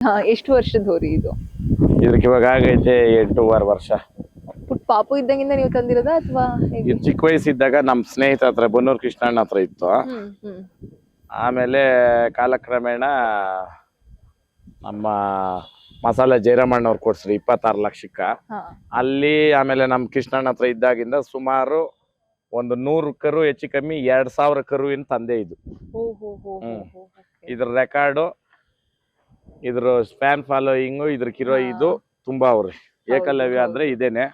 ಎಷ್ಟು ವರ್ಷದ ಹೋರಿ ಇದು? ಇದಕ್ಕೆ ಇವಾಗ ಆಗೈತೆ 8.5 ವರ್ಷ. ಪುಟ್ ಪಾಪು ಇದ್ದಂಗಿಂದ ನೀವು ತಂದಿರೋದಾ ಅಥವಾ ಇದು ಚಿಕ್ಕ ವಯಸ್ಸಿದ್ದಾಗ ನಮ್ಮ ಸ್ನೇಹಿತ ಹತ್ರ ಬನ್ನೂರು ಕೃಷ್ಣಣ್ಣ ಹತ್ರ ಇತ್ತು. ಆಮೇಲೆ ಕಾಲಕ್ರಮೇಣ ನಮ್ಮ ಮಸಾಲೆ ಜಯರಾಮಣ್ಣವ್ರು ಕೊಡ್ಸ್ರಿ 26 ಲಕ್ಷಕ್ಕ. ಅಲ್ಲಿ ಆಮೇಲೆ ನಮ್ಮ ಕೃಷ್ಣಣ್ಣ ಹತ್ರ ಇದ್ದಾಗಿಂದ ಸುಮಾರು ಒಂದು 100 ಕರು ಹೆಚ್ಚು ಕಮ್ಮಿ 2000 ಕರುವಿನ ತಂದೆ ಇದು. ಇದ್ರ ರೆಕಾರ್ಡು, ಇದ್ರ ಫ್ಯಾನ್ ಫಾಲೋಯಿಂಗು, ಇದ್ರಕ್ಕಿರೋ ಇದು ತುಂಬಾ ಅವ್ರಿ ಏಕಲವ್ಯ ಅಂದ್ರೆ ಇದೇನೆ.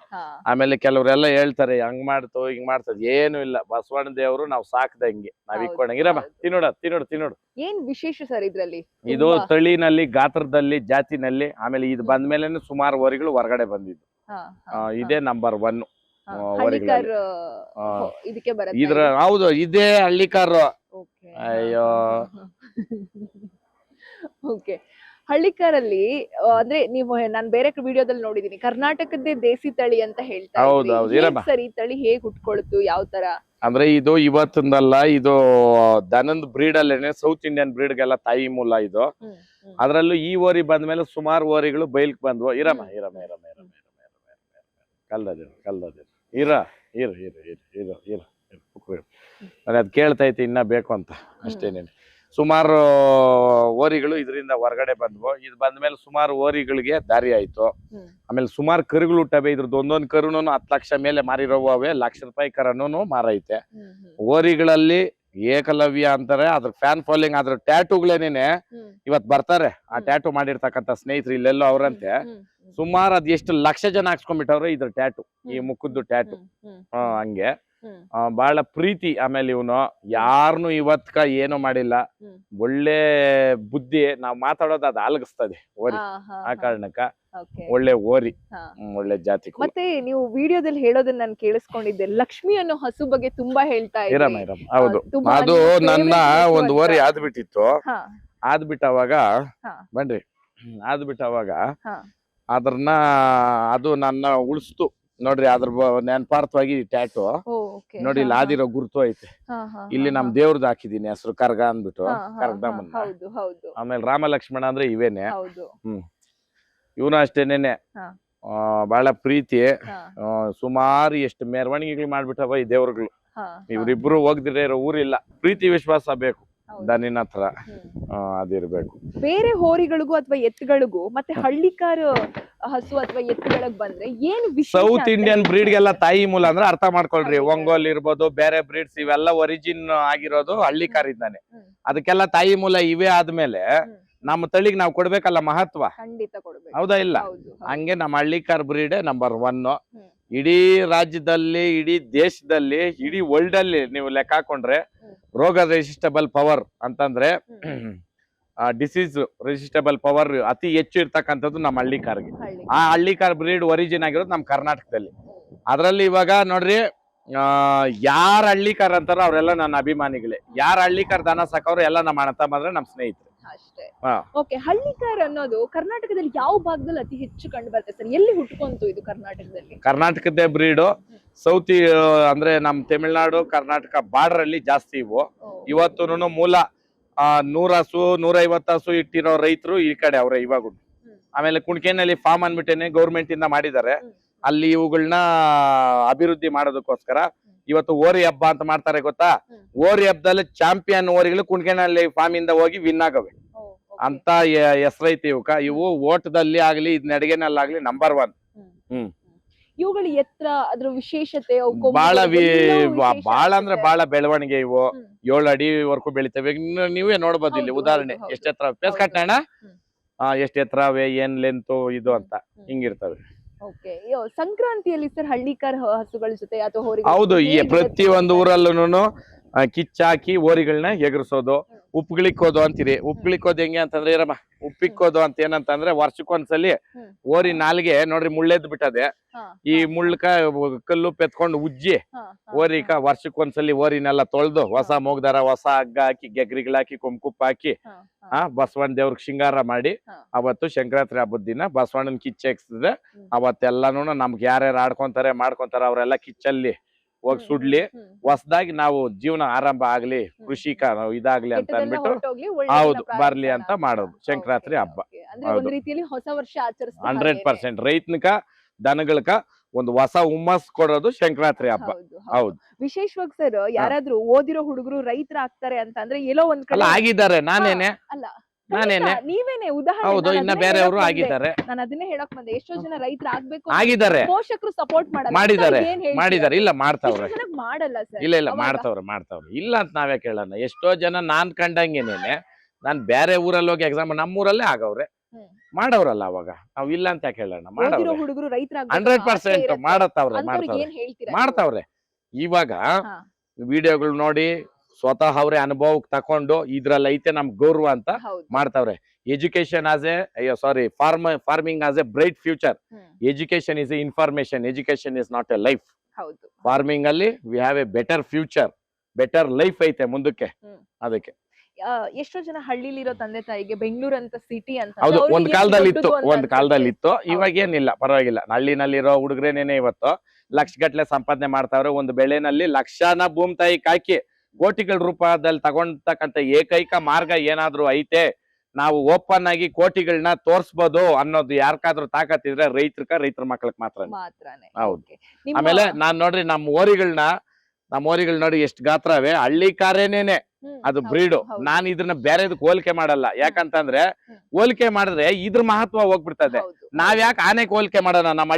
ಆಮೇಲೆ ಕೆಲವರೆಲ್ಲ ಹೇಳ್ತಾರೆ ಹಂಗ್ ಮಾಡ್ತೋ ಹಿಂಗ್ ಮಾಡ್ತದ, ಏನು ಇಲ್ಲ. ಬಸವಣ್ಣ ದೇವ್ರು ನಾವ್ ಸಾಕ್ದಂಗೆ ನಾವ್ ಇಕ್ಕೊಂಡಂಗೆ. ಇರಮ್ಮ ತಿನ್ನೋಡು. ಏನ್ ವಿಶೇಷ ಸರ್ ಇದ್ರಲ್ಲಿ? ಇದು ತಳಿನಲ್ಲಿ, ಗಾತ್ರದಲ್ಲಿ, ಜಾತಿನಲ್ಲಿ. ಆಮೇಲೆ ಇದು ಬಂದ್ಮೇಲೆ ಸುಮಾರು ವರಿಗಳು ಹೊರಗಡೆ ಬಂದಿದ್ದು. ಇದೇ ನಂಬರ್ 1 ಇದ್ರ. ಹೌದು, ಇದೇ ಹಳ್ಳಿಕಾರು. ಅಯ್ಯೋ ಓಕೆ. ಹಳ್ಳಿಕಾರಲ್ಲಿ ಅಂದ್ರೆ ನೀವು, ನಾನು ಬೇರೆ ವಿಡಿಯೋದಲ್ಲಿ ನೋಡಿದೀನಿ, ಕರ್ನಾಟಕದ್ದೇ ದೇಸಿ ತಳಿ ಅಂತ ಹೇಳ್ತಾ ಇದ್ದೀರಿ. ಸರ್, ಈ ತಳಿ ಹೇಗ್ ಹುಟ್ಕೊಳ್ತು, ಯಾವ ತರ? ಅಂದ್ರೆ ಇದು ಇವತ್ತಿಂದಲ್ಲ, ಇದು ದನಂದ್ ಬ್ರೀಡ್ ಅಲ್ಲೇನೆ, ಸೌತ್ ಇಂಡಿಯನ್ ಬ್ರೀಡ್ಗೆಲ್ಲ ತಾಯಿ ಮೂಲ ಇದು. ಅದ್ರಲ್ಲೂ ಈ ಓರಿ ಬಂದ್ಮೇಲೆ ಸುಮಾರು ಓರಿಗಳು ಬೈಲ್ಕ್ ಬಂದ್ವು. ಇರಮ್ಮ ಕಲ್ದದಿರು ನಾನು ಅದ್ ಕೇಳ್ತಾ ಐತಿ ಇನ್ನ ಬೇಕು ಅಂತ ಅಷ್ಟೇನೇನೆ. ಸುಮಾರು ಓರಿಗಳು ಇದರಿಂದ ಹೊರಗಡೆ ಬಂದ್ವು. ಇದು ಬಂದ್ಮೇಲೆ ಸುಮಾರು ಓರಿಗಳಿಗೆ ದಾರಿ ಆಯ್ತು. ಆಮೇಲೆ ಸುಮಾರು ಕರುಗಳು ಹುಟ್ಟವೆ. ಇದ್ರದ್ದು ಒಂದೊಂದು ಕರುನು 10 ಲಕ್ಷ ಮೇಲೆ ಮಾರಿರೋವೇ. ₹1,00,000 ಕರನು ಮಾರೈತೆ. ಓರಿಗಳಲ್ಲಿ ಏಕಲವ್ಯ ಅಂತಾರೆ. ಅದ್ರ ಫ್ಯಾನ್ ಫಾಲೋಯಿಂಗ್, ಅದ್ರ ಟ್ಯಾಟೂಗಳೇನೇನೆ ಇವತ್ ಬರ್ತಾರೆ. ಆ ಟ್ಯಾಟೂ ಮಾಡಿರ್ತಕ್ಕಂಥ ಸ್ನೇಹಿತರು ಇಲ್ಲೆಲ್ಲೋ ಅವ್ರಂತೆ ಸುಮಾರು ಅದ್ ಎಷ್ಟು ಲಕ್ಷ ಜನ ಹಾಕ್ಸ್ಕೊಂಡ್ಬಿಟ್ಟವ್ರೆ ಇದ್ರ ಟ್ಯಾಟೂ, ಈ ಮುಖದ್ದು ಟ್ಯಾಟೂ. ಹಂಗೆ ಬಹಳ ಪ್ರೀತಿ. ಆಮೇಲೆ ಇವನು ಯಾರನು ಇವತ್ಕ ಏನು ಮಾಡಿಲ್ಲ. ಒಳ್ಳೆ ಬುದ್ಧಿ. ನಾವ್ ಮಾತಾಡೋದು ಅದ್ ಆಲಗಿಸ್ತದೆ ಓರಿ. ಆ ಕಾರಣಕ್ಕ ಒಳ್ಳೆ ಓರಿ, ಒಳ್ಳೆ ಜಾತಿ. ಮತ್ತೆ ನೀವು ವಿಡಿಯೋದಲ್ಲಿ ಹೇಳೋದನ್ನ ನಾನು ಕೇಳಿಸ್ಕೊಂಡಿದ್ದೆ, ಲಕ್ಷ್ಮಿ ಅನ್ನೋ ಹಸು ಬಗ್ಗೆ ತುಂಬಾ ಹೇಳ್ತಾ ಇದ್ದೀರಾ. ಹೌದು, ಅದು ನನ್ನ ಒಂದು ಓರಿ ಆದ್ಬಿಟ್ಟಿತ್ತು. ಆದ್ಬಿಟ್ಟವಾಗ ಬನ್ರಿ ಆದ್ಬಿಟ್ಟವಾಗ ಅದ್ರನ್ನ ಅದು ನನ್ನ ಉಳಿಸ್ತು ನೋಡ್ರಿ. ಅದ್ರ ನೆನಪಾರ್ಥವಾಗಿ ಟ್ಯಾಟು ನೋಡಿ, ಇಲ್ಲಿ ಆದಿರೋ ಗುರುತು ಐತೆ. ಇಲ್ಲಿ ನಮ್ ದೇವ್ರದ್ದು ಹಾಕಿದೀನಿ ಹೆಸರು, ಕರ್ಗ ಅಂದ್ಬಿಟ್ಟು, ಕರ್ಗದಮ್ಮನ್ನ. ಆಮೇಲೆ ರಾಮ ಲಕ್ಷ್ಮಣ ಅಂದ್ರೆ ಇವೇನೆ. ಇವನು ಅಷ್ಟೇನೇನೆ ಬಹಳ ಪ್ರೀತಿ. ಸುಮಾರು ಎಷ್ಟು ಮೆರವಣಿಗೆಗಳು ಮಾಡ್ಬಿಟ್ಟವ ಈ ದೇವ್ರುಗಳು. ಇವ್ರಿಬ್ರು ಹೋಗ್ದಿರ ಇರೋ ಊರಿಲ್ಲ. ಪ್ರೀತಿ ವಿಶ್ವಾಸ ಬೇಕು ದನಿನ ಹತ್ರ, ಅದಿರ್ಬೇಕು. ಬೇರೆ ಹೋರಿಗಳಿಗೂ ಅಥವಾ ಎತ್ತುಗಳಿಗೂ ಮತ್ತೆ ಹಳ್ಳಿಕಾರ ಹಸು ಅಥವಾ ಎತ್ತುಗಳಿಗೆ ಬಂದ್ರೆ ಏನು ವಿಶೇಷ? ಸೌತ್ ಇಂಡಿಯನ್ ಬ್ರೀಡ್ ಗೆಲ್ಲ ತಾಯಿ ಮೂಲ ಅಂದ್ರೆ ಅರ್ಥ ಮಾಡ್ಕೊಳ್ರಿ. ಒಂಗೋಲ್ ಇರ್ಬೋದು, ಬೇರೆ ಬ್ರೀಡ್ಸ್ ಇವೆಲ್ಲ ಒರಿಜಿನ್ ಆಗಿರೋದು ಹಳ್ಳಿಕಾರಿಂದಾನೆ. ಅದಕ್ಕೆಲ್ಲ ತಾಯಿ ಮೂಲ ಇವೇ ಆದ್ಮೇಲೆ ನಮ್ಮ ತಳಿಗ್ ನಾವ್ ಕೊಡ್ಬೇಕಲ್ಲ ಮಹತ್ವ. ಹೌದಾ ಇಲ್ಲ? ಹಂಗೆ ನಮ್ಮ ಹಳ್ಳಿಕಾರ್ ಬ್ರೀಡ್ ನಂಬರ್ 1. ಇಡೀ ರಾಜ್ಯದಲ್ಲಿ, ಇಡೀ ದೇಶದಲ್ಲಿ, ಇಡೀ ವರ್ಲ್ಡ್ ಅಲ್ಲಿ ನೀವು ಲೆಕ್ಕ ಹಾಕೊಂಡ್ರೆ ರೋಗ ರೆಸಿಸ್ಟಬಲ್ ಪವರ್ ಅಂತಂದ್ರೆ ಡಿಸೀಸ್ ರೆಸಿಸ್ಟಬಲ್ ಪವರ್ ಅತಿ ಹೆಚ್ಚು ಇರ್ತಕ್ಕಂಥದ್ದು ನಮ್ಮ ಹಳ್ಳಿಕಾರ್ಗೆ. ಆ ಹಳ್ಳಿಕಾರ್ ಬ್ರೀಡ್ ಒರಿಜಿನ್ ಆಗಿರೋದು ನಮ್ಮ ಕರ್ನಾಟಕದಲ್ಲಿ. ಅದ್ರಲ್ಲಿ ಇವಾಗ ನೋಡ್ರಿ, ಯಾರ ಹಳ್ಳಿಕಾರ್ ಅಂತಾರೋ ಅವರೆಲ್ಲ ನನ್ನ ಅಭಿಮಾನಿಗಳೇ. ಯಾರ ಹಳ್ಳಿಕಾರ್ ದನ ಸಾಕವ್ರು ಎಲ್ಲ ನಮ್ಮ ಅಣ್ಣ ತಮ್ಮಂದ್ರೆ ನಮ್ಮ ಸ್ನೇಹಿತರು ಅಷ್ಟೇ. ಓಕೆ, ಹಳ್ಳಿಕಾರ್ ಅನ್ನೋದು ಕರ್ನಾಟಕದಲ್ಲಿ ಯಾವ ಭಾಗದಲ್ಲಿ ಅತಿ ಹೆಚ್ಚು ಕಂಡು ಬರುತ್ತೆ ಸರ್? ಎಲ್ಲಿ ಹುಟ್ಕೊಂತು ಇದು ಕರ್ನಾಟಕದಲ್ಲಿ? ಕರ್ನಾಟಕದ ಬ್ರೀಡು ಸೌತ್ ಅಂದ್ರೆ ನಮ್ ತಮಿಳ್ನಾಡು ಕರ್ನಾಟಕ ಬಾರ್ಡರ್ ಅಲ್ಲಿ ಜಾಸ್ತಿ ಇವು. ಇವತ್ತು ಮೂಲ 100 ಹಸು 150 ಹಸು ಇಟ್ಟಿರೋ ರೈತರು ಈ ಕಡೆ ಅವ್ರೆ ಇವಾಗ. ಆಮೇಲೆ ಕುಣಿಕೆನಲ್ಲಿ ಫಾರ್ಮ್ ಅನ್ಬಿಟ್ಟೇನೆ ಗೌರ್ಮೆಂಟ್ ಇಂದ ಮಾಡಿದ್ದಾರೆ. ಅಲ್ಲಿ ಇವುಗಳನ್ನ ಅಭಿವೃದ್ಧಿ ಮಾಡೋದಕ್ಕೋಸ್ಕರ ಇವತ್ತು ಓರಿ ಹಬ್ಬ ಅಂತ ಮಾಡ್ತಾರೆ ಗೊತ್ತಾ? ಓರಿ ಹಬ್ಬದಲ್ಲಿ ಚಾಂಪಿಯನ್ ಓರಿಗಳು ಕುಣಿಕೆನಲ್ಲಿ ಫಾರ್ಮ್ ಇಂದ ಹೋಗಿ ವಿನ್ ಆಗವೆ ಅಂತ ಹೆಸರೈತಿ ಇವಕ್ಕ. ಇವು ಓಟದಲ್ಲಿ ಆಗ್ಲಿ, ಇದ್ ನಡಿಗೆನಲ್ಲಾಗ್ಲಿ ನಂಬರ್ 1. ಇವುಗಳ ಎತ್ತರ, ಅದ್ರ ವಿಶೇಷತೆ ಬಾಳ ಅಂದ್ರೆ ಬಾಳ ಬೆಳವಣಿಗೆ. ಇವು 7 ಅಡಿವರೆಗೂ ಬೆಳಿತವೆ. ನೀವೇ ನೋಡ್ಬೋದು ಇಲ್ಲಿ ಉದಾಹರಣೆ ಎಷ್ಟ್ ಎತ್ತರ ಪೇಸ್ ಕಟ್ಟಣ, ಎಷ್ಟ್ ಎತ್ತರವೇ, ಏನ್ ಲೆಂತ್ ಇದು ಅಂತ ಹಿಂಗಿರ್ತವೆ. ಸಂಕ್ರಾಂತಿಯಲ್ಲಿ ಸರ್ ಹಳ್ಳಿಕಾರ್ ಹಸುಗಳ ಜೊತೆ ಅಥವಾ ಹೋರಿ? ಹೌದು, ಪ್ರತಿಯೊಂದು ಊರಲ್ಲೂ ಕಿಚ್ಚಾಕಿ ಓರಿಗಳನ್ನ ಎಗರಿಸೋದು. ಉಪ್ಪಿಳಿಕ್ಕೋದು ಅಂತೀರಿ. ಉಪ್ಪಿಳಿಕ್ಕೋದು ಹೆಂಗೆ ಅಂತಂದ್ರೆ ಇರಮ್ಮ, ಉಪ್ಪಿಕ್ಕೋದು ಅಂತ ಏನಂತಂದ್ರೆ ವರ್ಷಕ್ಕೊಂದ್ಸಲಿ ಓರಿ ನಾಲ್ಗೆ ನೋಡ್ರಿ ಮುಳ್ಳೆದ್ ಬಿಟ್ಟದೆ. ಈ ಮುಳ್ಕ ಕಲ್ಲು ಪೆತ್ಕೊಂಡು ಉಜ್ಜಿ ಓರಿಕ ವರ್ಷಕ್ಕೊಂದ್ಸಲಿ ಓರಿನೆಲ್ಲ ತೊಳ್ದು ಹೊಸ ಮೂಗ್ದಾರ, ಹೊಸ ಹಗ್ಗ ಹಾಕಿ, ಗೆಗ್ರಿಗಳಾಕಿ, ಕುಂಕುಪ್ಪ ಹಾಕಿ ಬಸವಣ್ಣ ದೇವ್ರಿಗೆ ಶೃಂಗಾರ ಮಾಡಿ ಅವತ್ತು ಸಂಕ್ರಾಂತಿ ಹಬ್ಬದ ದಿನ ಬಸವಣ್ಣನ ಕಿಚ್ಚೆಕ್ಸ್ತದೆ. ಅವತ್ತೆಲ್ಲಾನು ನಮ್ಗೆ ಯಾರ್ಯಾರು ಆಡ್ಕೊಂತಾರೆ ಮಾಡ್ಕೊಂತಾರ ಅವರೆಲ್ಲ ಕಿಚ್ಚಲ್ಲಿ ಹೋಗಿ ಸುಡ್ಲಿ, ಹೊಸದಾಗಿ ನಾವು ಜೀವನ ಆರಂಭ ಆಗ್ಲಿ, ಕೃಷಿಕ ಇದಾಗ್ಲಿ ಅಂತ ಅನ್ಬಿಟ್ಟು ಹೌದು ಬರ್ಲಿ ಅಂತ ಮಾಡೋದು ಸಂಕ್ರಾಂತಿ ಹಬ್ಬ. ಅಂದ್ರೆ ಒಂದ್ ರೀತಿಯಲ್ಲಿ ಹೊಸ ವರ್ಷ ಆಚರಿಸ್ತಾರೆ 100% ರೈತನಕ ದನಗಳಕ ಒಂದು ಹೊಸ ಹುಮ್ಮಸ್ ಕೊಡೋದು ಸಂಕ್ರಾಂತಿ ಹಬ್ಬ. ಹೌದು. ವಿಶೇಷವಾಗಿ ಸರ್, ಯಾರಾದ್ರೂ ಓದಿರೋ ಹುಡುಗರು ರೈತರ ಆಗ್ತಾರೆ ಅಂತ ಅಂದ್ರೆ ಎಲ್ಲೋ ಒಂದ್ ಅಲ್ಲ ಕಡೆ ಆಗಿದ್ದಾರೆ, ನಾನೇನೆ ಅಲ್ಲ ನಾನೇನೆ ನೀವೇನೆ ಉದಾಹರಣೆ. ಹೌದು, ಇನ್ನ ಬೇರೆಯವರು ಆಗಿದ್ದಾರೆ. ನಾನು ಅದನ್ನೇ ಹೇಳಕ್ ಬಂದೆ, ಎಷ್ಟೋ ಜನ ರೈತರ ಆಗ್ಬೇಕು ಆಗಿದ್ದಾರೆ, ಪೋಷಕರು ಸಪೋರ್ಟ್ ಮಾಡಿದ್ದಾರೆ ಮಾಡಿದ್ದಾರೆ. ಇಲ್ಲ ಮಾಡ್ತಾವ್ರೆ, ಮಾಡಲ್ಲ ಸರ್. ಇಲ್ಲ ಮಾಡ್ತಾವ್ರೆ ಇಲ್ಲ ಅಂತ ನಾವೇ ಕೇಳೋಣ. ಎಷ್ಟೋ ಜನ ನಾನ್ ಕಂಡಂಗೇನೇನೆ, ನಾನ್ ಬೇರೆ ಊರಲ್ಲಿ ಹೋಗಿ ಎಕ್ಸಾಮ್ ನಮ್ಮೂರಲ್ಲೇ ಆಗವ್ರೆ, ಮಾಡವ್ರಲ್ಲ. ಅವಾಗ ನಾವ್ ಇಲ್ಲ ಅಂತ ಯಾಕೆ ಹೇಳೋಣ, ಮಾಡವ್ರೆ ಹುಡುಗರು ರೈತರ 100% ಮಾಡತ್ತವ್ರೆ ಮಾಡ್ತಾವ್ರೆ. ಇವಾಗ ವಿಡಿಯೋಗಳು ನೋಡಿ ಸ್ವತಃ ಅವ್ರೆ ಅನುಭವಕ್ಕೆ ತಕೊಂಡು ಇದ್ರಲ್ಲಿ ಐತೆ ನಮ್ ಗೌರವ ಅಂತ ಮಾಡ್ತಾವ್ರೆ. Education as farming as a bright future. Education is a information, education is not a life. Farming ಅಲ್ಲಿ we have a better future, better life ಐತೆ ಮುಂದಕ್ಕೆ. ಅದಕ್ಕೆ ಎಷ್ಟೋ ಜನ ಹಳ್ಳಿಲಿ ಇರೋ ತಂದೆ ತಾಯಿಗೆ ಬೆಂಗಳೂರು ಅಂತ ಸಿಟಿ ಅಂತ ಹೌದು ಒಂದ್ ಕಾಲದಲ್ಲಿ ಇತ್ತು, ಇವಾಗ ಏನಿಲ್ಲ, ಪರವಾಗಿಲ್ಲ. ಹಳ್ಳಿನಲ್ಲಿರೋ ಹುಡುಗ್ರೇನೇನೆ ಇವತ್ತು ಲಕ್ಷಗಟ್ಲೆ ಸಂಪಾದನೆ ಮಾಡ್ತಾವ್ರೆ. ಒಂದು ಬೆಳೆನಲ್ಲಿ ಲಕ್ಷನ ಭೂಮಿ ತಾಯಿ ಹಾಕಿ ಕೋಟಿಗಳ ರೂಪದಲ್ಲಿ ತಗೊಂಡ್ತಕ್ಕಂತ ಏಕೈಕ ಮಾರ್ಗ ಏನಾದ್ರು ಐತೆ, ನಾವು ಓಪನ್ ಆಗಿ ಕೋಟಿಗಳನ್ನ ತೋರ್ಸ್ಬೋದು ಅನ್ನೋದು ಯಾರ್ಕಾದ್ರೂ ತಾಕತ್ತಿದ್ರೆ ರೈತರ ಮಕ್ಳಕ್ ಮಾತ್ರ. ಹೌದು. ಆಮೇಲೆ ನಾನ್ ನೋಡ್ರಿ ನಮ್ಮ ಓರಿಗಳ್ ನೋಡಿ ಎಷ್ಟು ಗಾತ್ರವೇ, ಹಳ್ಳಿ ಕಾರೇನೇನೆ ಅದು ಬ್ರೀಡು. ನಾನ್ ಇದನ್ನ ಬೇರೆದಕ್ಕೆ ಹೋಲಿಕೆ ಮಾಡಲ್ಲ. ಯಾಕಂತಂದ್ರೆ ಹೋಲಿಕೆ ಮಾಡಿದ್ರೆ ಇದ್ರ ಮಹತ್ವ ಹೋಗ್ಬಿಡ್ತದೆ. ನಾವ್ ಯಾಕೆ ಆನೆಗೆ ಹೋಲಿಕೆ ಮಾಡೋಣ? ನಮ್ಮ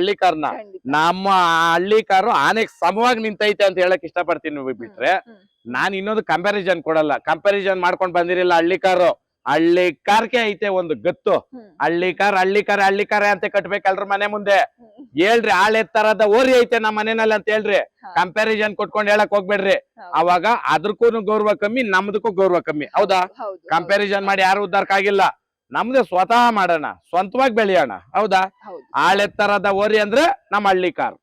ನಮ್ಮ ಹಳ್ಳಿ ಕಾರು ಆನೆಗೆ ಸಮವಾಗಿ ನಿಂತೈತೆ ಅಂತ ಹೇಳಕ್ ಇಷ್ಟಪಡ್ತೀನಿ ಬಿಟ್ರೆ, ನಾನ್ ಇನ್ನೊಂದು ಕಂಪ್ಯಾರಿಸನ್ ಕೊಡಲ್ಲ. ಕಂಪ್ಯಾರಿಸನ್ ಮಾಡ್ಕೊಂಡ್ ಬಂದಿರಲಿಲ್ಲ. ಹಳ್ಳಿ ಕಾರ್ಗೆ ಐತೆ ಒಂದು ಗತ್ತು. ಹಳ್ಳಿ ಕಾರ್ ಅಂತ ಕಟ್ಬೇಕಲ್ರ ಮನೆ ಮುಂದೆ. ಹೇಳ್ರಿ, ಆಳೆ ತರದ ಓರಿ ಐತೆ ನಮ್ಮ ಮನೆಯಲ್ಲಿ ಅಂತ ಹೇಳ್ರಿ. ಕಂಪ್ಯಾರಿಸನ್ ಕೊಟ್ಕೊಂಡ್ ಹೇಳಕ್ ಹೋಗ್ಬೇಡ್ರಿ. ಅವಾಗ ಅದ್ರಕ್ಕೂ ಗೌರವ ಕಮ್ಮಿ, ನಮ್ದಕ್ಕೂ ಗೌರವ ಕಮ್ಮಿ. ಹೌದಾ? ಕಂಪ್ಯಾರಿಸನ್ ಮಾಡಿ ಯಾರು ಉದ್ದಾರಕ್ಕಾಗಿಲ್ಲ. ನಮ್ದೇ ಸ್ವತಃ ಮಾಡೋಣ, ಸ್ವಂತವಾಗಿ ಬೆಳೆಯೋಣ. ಹೌದಾ? ಆಳೆ ತರದ ಓರಿ ಅಂದ್ರೆ ನಮ್ಮ ಹಳ್ಳಿ ಕಾರ್.